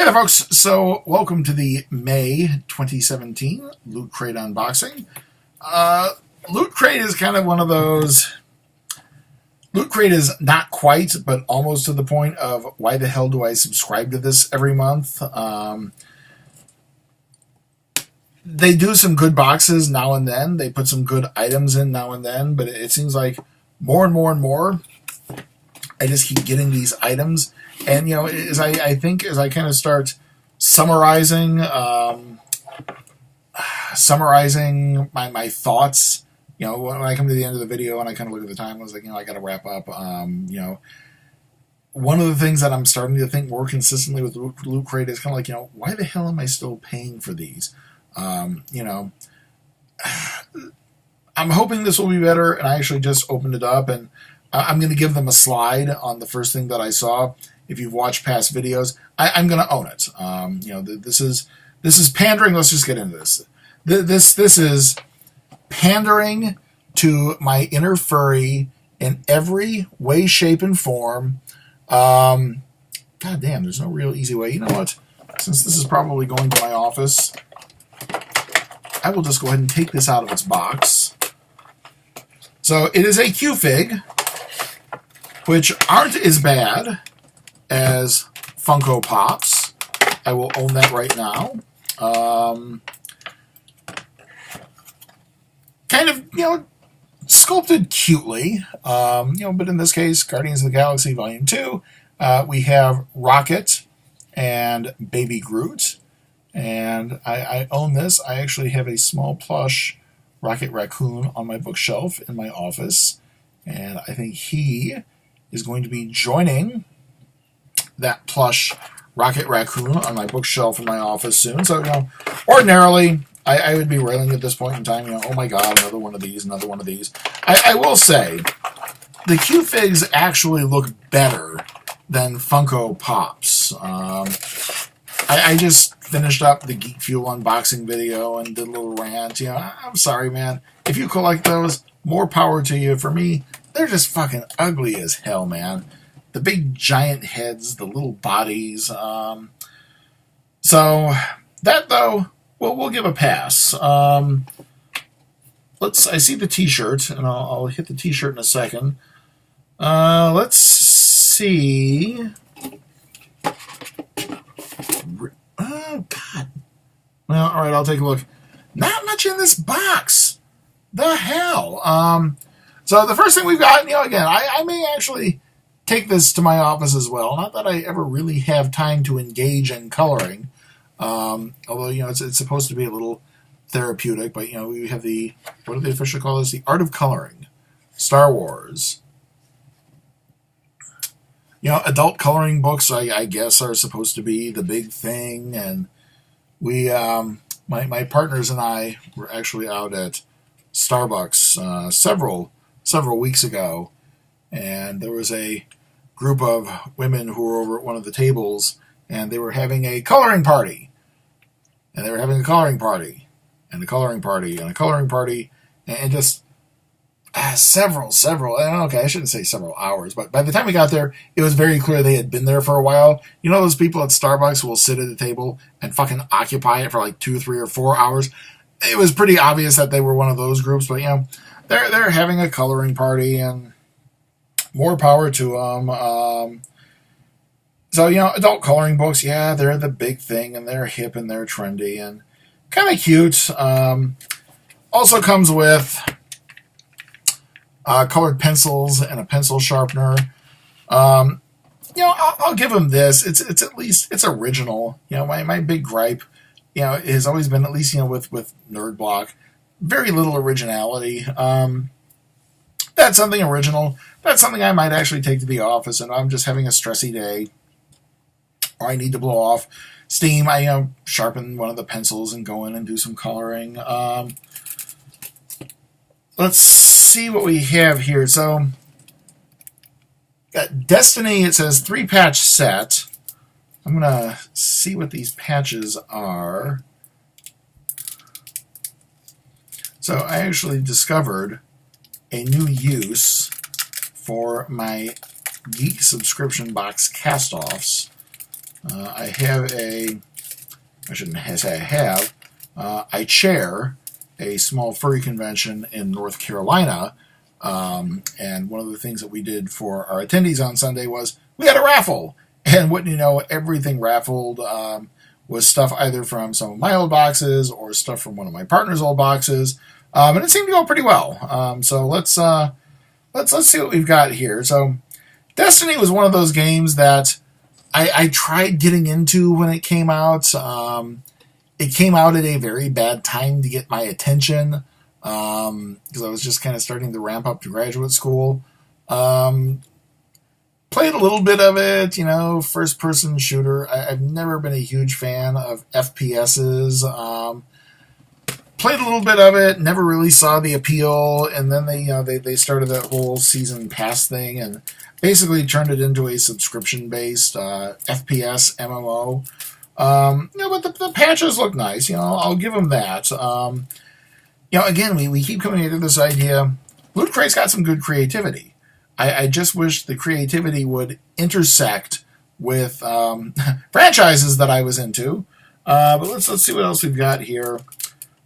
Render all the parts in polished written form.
Hey there, folks. So, welcome to the May 2017 Loot Crate unboxing. Loot Crate is kind of one of those. Loot Crate is not quite, but almost to the point of why the hell do I subscribe to this every month? They do some good boxes now and then. They put some good items in now and then, but it seems like more and more and more, I just keep getting these items. And, you know, as I think as I kind of start summarizing my thoughts, you know, when I come to the end of the video and I kind of look at the time, I was like, you know, I got to wrap up. You know, one of the things that I'm starting to think more consistently with Loot Crate is kind of like, you know, why the hell am I still paying for these? You know, I'm hoping this will be better, and I actually just opened it up, and I'm going to give them a slide on the first thing that I saw. If you've watched past videos, I'm going to own it. You know, this is pandering. Let's just get into this. This is pandering to my inner furry in every way, shape, and form. God damn, there's no real easy way. You know what? Since this is probably going to my office, I will just go ahead and take this out of its box. So it is a Q-Fig, which aren't as bad as Funko Pops. I will own that right now. Kind of, you know, sculpted cutely. You know, but in this case, Guardians of the Galaxy Volume 2, we have Rocket and Baby Groot. And I own this. I actually have a small plush Rocket Raccoon on my bookshelf in my office. And I think he is going to be joining that plush Rocket Raccoon on my bookshelf in my office soon. So, you know, ordinarily, I would be railing at this point in time, you know, oh my god, another one of these, another one of these. I will say, the Q-Figs actually look better than Funko Pops. I just finished up the Geek Fuel unboxing video and did a little rant. You know, I'm sorry, man. If you collect those, more power to you. For me, they're just fucking ugly as hell, man. The big giant heads, the little bodies. So that though, well, we'll give a pass. I see the T-shirt, and I'll hit the T-shirt in a second. Let's see. Oh God. Well, all right, I'll take a look. Not much in this box. The hell. So the first thing we've got, you know, again, I may actually take this to my office as well. Not that I ever really have time to engage in coloring. Although, you know, it's supposed to be a little therapeutic, but, you know, we have the, what do they officially call this? The Art of Coloring. Star Wars. You know, adult coloring books, I guess, are supposed to be the big thing. And we, my partners and I were actually out at Starbucks several weeks ago. And there was a group of women who were over at one of the tables, and they were having a coloring party. And they were having a coloring party, and a coloring party, and a coloring party, and just several, okay, I shouldn't say several hours, but by the time we got there, it was very clear they had been there for a while. You know those people at Starbucks who will sit at the table and fucking occupy it for like 2, 3, or 4 hours? It was pretty obvious that they were one of those groups, but, you know, they're having a coloring party, and more power to them. So, you know, adult coloring books, yeah, they're the big thing, and they're hip, and they're trendy, and kind of cute. Also comes with colored pencils and a pencil sharpener. You know, I'll give them this. It's at least, it's original. You know, my big gripe, you know, has always been, at least, you know, with Nerd Block, very little originality. That's something original. That's something I might actually take to the office, and I'm just having a stressy day, or I need to blow off steam. I, you know, sharpen one of the pencils and go in and do some coloring. Let's see what we have here. So, got Destiny, it says 3-patch set. I'm going to see what these patches are. So, I actually discovered a new use for my Geek subscription box cast-offs. I have I shouldn't say I have, I chair a small furry convention in North Carolina. And one of the things that we did for our attendees on Sunday was we had a raffle. And wouldn't you know, everything raffled was stuff either from some of my old boxes or stuff from one of my partner's old boxes. And it seemed to go pretty well. So let's see what we've got here. So Destiny was one of those games that I tried getting into when it came out. It came out at a very bad time to get my attention because I was just kind of starting to ramp up to graduate school. Played a little bit of it, first-person shooter. I've never been a huge fan of FPSs. Played a little bit of it, never really saw the appeal, and then they started that whole season pass thing and basically turned it into a subscription-based FPS MMO. But the patches look nice. I'll give them that. Again, we keep coming into this idea. Loot Crate's got some good creativity. I just wish the creativity would intersect with franchises that I was into. But let's see what else we've got here.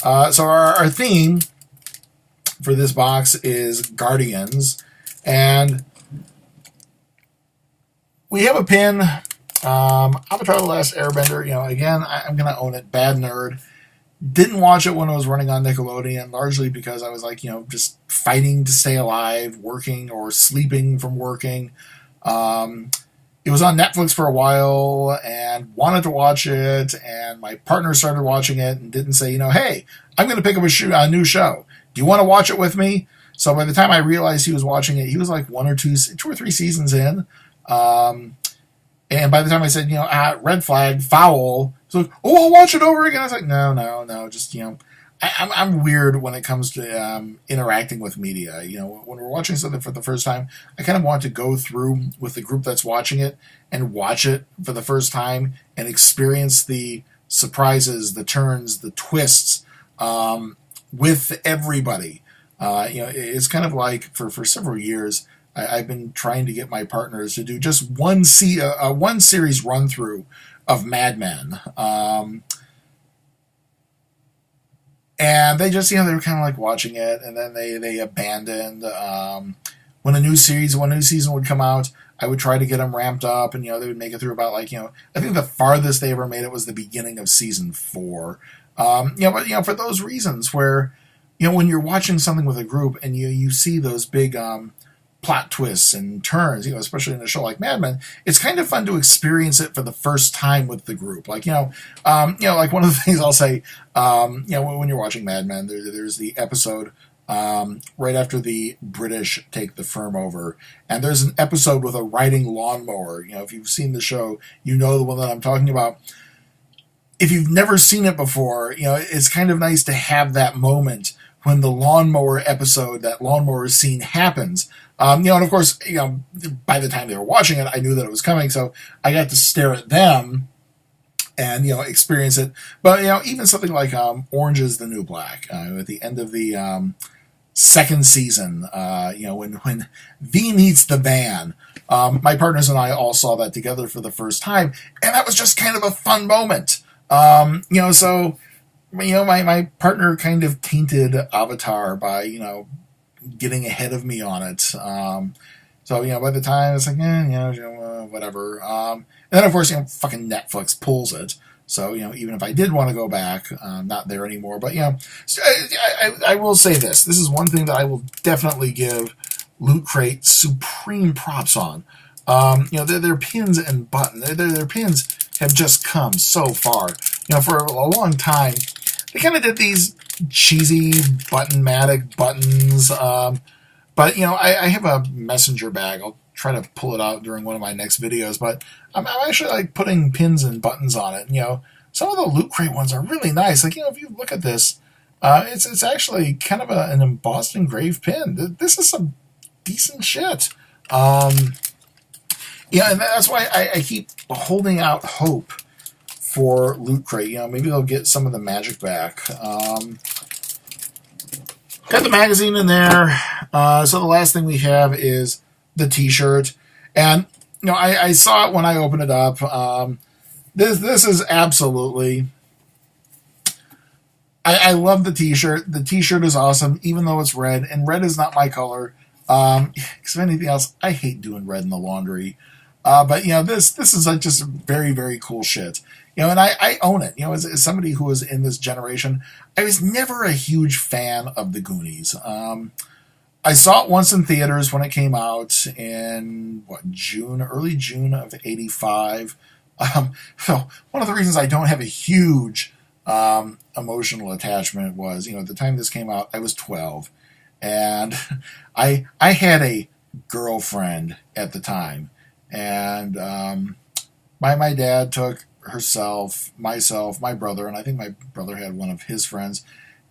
So our theme for this box is Guardians, and we have a pin. Avatar: The Last Airbender. Again, I'm gonna own it. Bad nerd. Didn't watch it when it was running on Nickelodeon, largely because I was just fighting to stay alive, working or sleeping from working. It was on Netflix for a while and wanted to watch it, and my partner started watching it and didn't say, hey, I'm going to pick up a new show. Do you want to watch it with me? So by the time I realized he was watching it, he was like two or three seasons in. And by the time I said, red flag, foul, he's like, oh, I'll watch it over again. I was like, no, just, I'm weird when it comes to interacting with media. When we're watching something for the first time, I kind of want to go through with the group that's watching it and watch it for the first time and experience the surprises, the turns, the twists with everybody. It's kind of like for several years, I've been trying to get my partners to do just one series run through of Mad Men. And they just, they were kind of like watching it, and then they abandoned. When a new season would come out, I would try to get them ramped up, and they would make it through about I think the farthest they ever made it was the beginning of season 4. But for those reasons where when you're watching something with a group and you see those big plot twists and turns, especially in a show like Mad Men, it's kind of fun to experience it for the first time with the group. Like one of the things I'll say, when you're watching Mad Men, there's the episode right after the British take the firm over, and there's an episode with a riding lawnmower. If you've seen the show, you know the one that I'm talking about. If you've never seen it before, it's kind of nice to have that moment when the lawnmower episode, that lawnmower scene happens. And of course, by the time they were watching it, I knew that it was coming, so I got to stare at them and, experience it. But, even something like Orange is the New Black, at the end of the second season, when V meets the van, my partners and I all saw that together for the first time, and that was just kind of a fun moment. So, my partner kind of tainted Avatar by, getting ahead of me on it. So, by the time it's like, whatever. And then, of course, fucking Netflix pulls it. So, even if I did want to go back, I'm not there anymore. But, I will say this. This is one thing that I will definitely give Loot Crate supreme props on. Their pins and buttons, their pins have just come so far. For a long time, they kind of did these cheesy button-matic buttons. But, I have a messenger bag. I'll try to pull it out during one of my next videos. But I'm actually like putting pins and buttons on it. Some of the Loot Crate ones are really nice. Like, if you look at this, it's actually kind of an embossed engraved pin. This is some decent shit. And that's why I keep holding out hope for Loot Crate. Maybe they'll get some of the magic back. Got the magazine in there. So the last thing we have is the t-shirt. And, I saw it when I opened it up. This is absolutely. I love the T-shirt. The T-shirt is awesome, even though it's red, and red is not my color. Because if anything else, I hate doing red in the laundry. But this is like just very, very cool shit. And I own it. As somebody who was in this generation, I was never a huge fan of the Goonies. I saw it once in theaters when it came out in early June of '85. So one of the reasons I don't have a huge emotional attachment was, at the time this came out, I was 12, and I had a girlfriend at the time, and my dad took herself, myself, my brother, and I think my brother had one of his friends,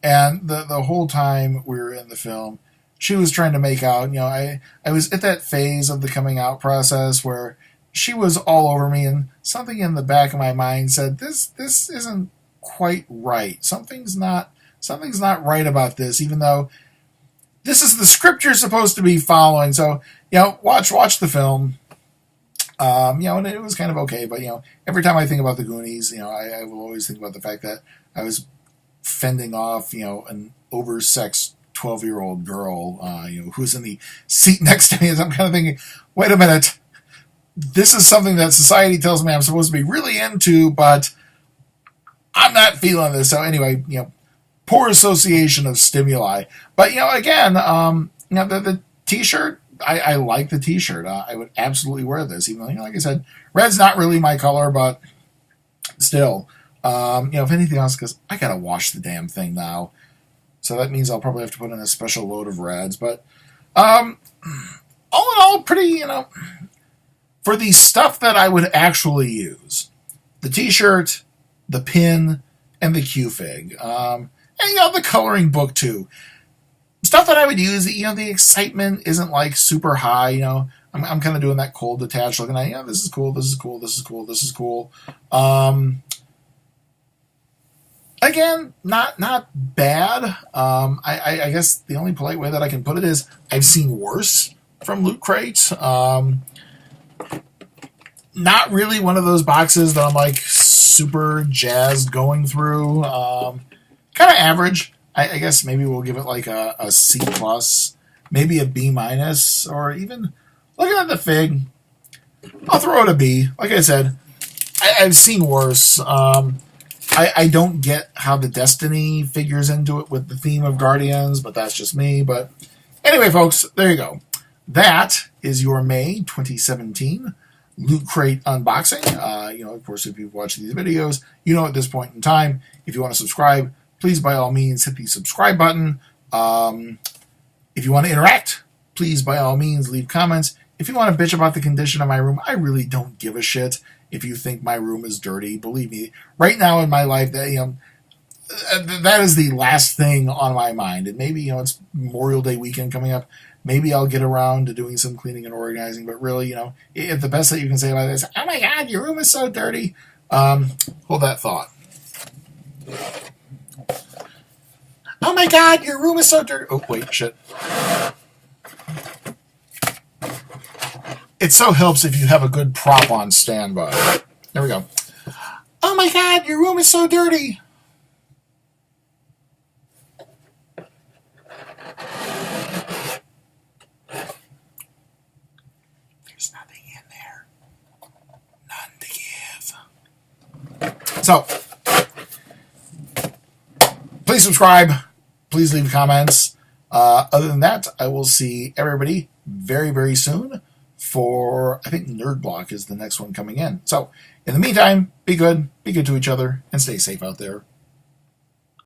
and the whole time we were in the film, she was trying to make out. I was at that phase of the coming out process where she was all over me, and something in the back of my mind said, this isn't quite right. Something's not right about this, even though this is the script you're supposed to be following. So, watch the film. And it was kind of okay, but every time I think about the Goonies, I will always think about the fact that I was fending off, an oversexed 12-year-old girl, who's in the seat next to me. And I'm kind of thinking, wait a minute, this is something that society tells me I'm supposed to be really into, but I'm not feeling this. So anyway, poor association of stimuli. But again, the T-shirt. I like the T-shirt. I would absolutely wear this, even though, like I said, red's not really my color, but still, if anything else, because I gotta wash the damn thing now, so that means I'll probably have to put in a special load of reds. But all in all, pretty, for the stuff that I would actually use, the T-shirt, the pin, and the Q-Fig, and the coloring book too. Stuff that I would use, the excitement isn't like super high, I'm kind of doing that cold detached looking at, this is cool, this is cool, this is cool, this is cool. Again, not bad. I guess the only polite way that I can put it is I've seen worse from Loot Crate. Not really one of those boxes that I'm like super jazzed going through. Kind of average. I guess maybe we'll give it like a C plus, maybe a B minus, or even looking at the fig, I'll throw it a B. Like I said, I've seen worse. I don't get how the Destiny figures into it with the theme of Guardians, but that's just me. But anyway, folks, there you go. That is your May 2017 Loot Crate unboxing. Of course, if you've watched these videos, at this point in time, if you want to subscribe, please, by all means, hit the subscribe button. If you want to interact, please, by all means, leave comments. If you want to bitch about the condition of my room, I really don't give a shit if you think my room is dirty. Believe me, right now in my life, that is the last thing on my mind. And maybe, it's Memorial Day weekend coming up. Maybe I'll get around to doing some cleaning and organizing. But really, if the best that you can say about this, oh my God, your room is so dirty. Hold that thought. Oh my God, your room is so dirty. Oh, wait, shit. It so helps if you have a good prop on standby. There we go. Oh my God, your room is so dirty. There's nothing in there. None to give. So, please subscribe. Please leave comments. Other than that, I will see everybody very, very soon for, I think, Nerd Block is the next one coming in. So, in the meantime, be good to each other, and stay safe out there.